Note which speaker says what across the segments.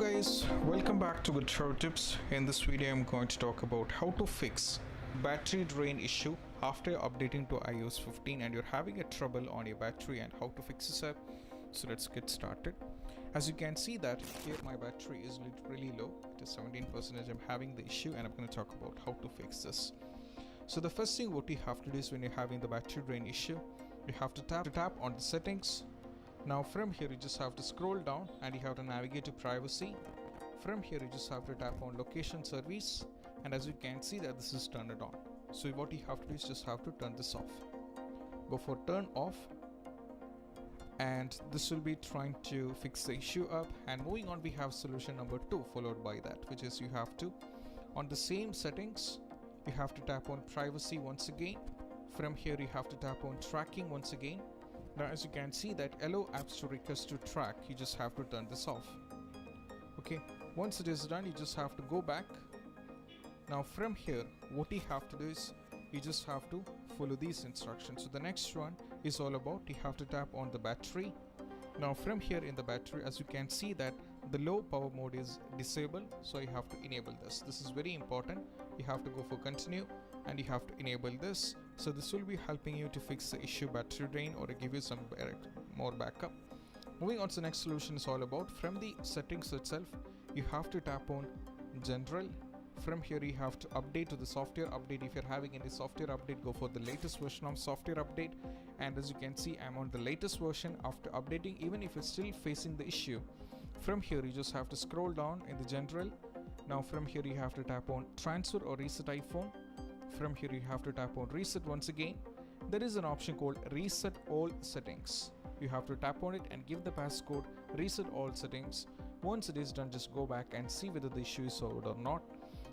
Speaker 1: Guys, welcome back to Good Show Tips. In this video I'm going to talk about how to fix battery drain issue after updating to iOS 15 and you're having a trouble on your battery and how to fix this up. So let's get started. As you can see that here my battery is really low. It is 17%. I'm having the issue and I'm going to talk about how to fix this. So the first thing what you have to do is when you're having the battery drain issue, you have to tap on the settings. Now from here you just have to scroll down and you have to navigate to privacy. From here you just have to tap on location service, and as you can see that this is turned on. So what you have to do is just have to turn this off. Go for turn off, and this will be trying to fix the issue up. And moving on, we have solution number 2 followed by that, which is you have to on the same settings you have to tap on privacy once again. From here you have to tap on tracking once again. Now as you can see that allow apps to request to track, you just have to turn this off. Okay, once it is done you just have to go back. Now from here what you have to do is you just have to follow these instructions. So the next one is all about you have to tap on the battery. Now from here in the battery, as you can see that the low power mode is disabled, so you have to enable this. This is very important. You have to go for continue and you have to enable this. So this will be helping you to fix the issue battery drain or give you some more backup. Moving on to the next solution is all about from the settings itself you have to tap on general. From here you have to update to the software update. If you're having any software update, go for the latest version of software update, and as you can see I'm on the latest version. After updating, even if you're still facing the issue, from here you just have to scroll down in the general. Now from here you have to tap on transfer or reset iPhone. From here you have to tap on reset once again. There is an option called reset all settings. You have to tap on it and give the passcode reset all settings. Once it is done, just go back and see whether the issue is solved or not.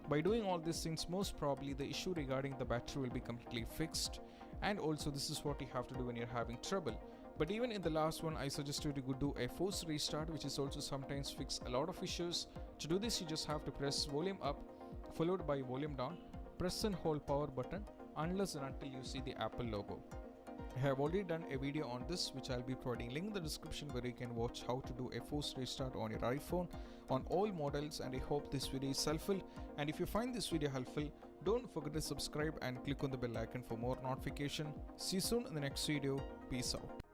Speaker 1: By doing all these things, most probably the issue regarding the battery will be completely fixed. And also this is what you have to do when you're having trouble. But even in the last one, I suggested you could do a forced restart, which is also sometimes fix a lot of issues. To do this, you just have to press volume up followed by volume down. Press and hold power button unless and until you see the Apple logo. I have already done a video on this which I'll be providing link in the description where you can watch how to do a forced restart on your iPhone on all models, and I hope this video is helpful. And if you find this video helpful, don't forget to subscribe and click on the bell icon for more notification. See you soon in the next video. Peace out.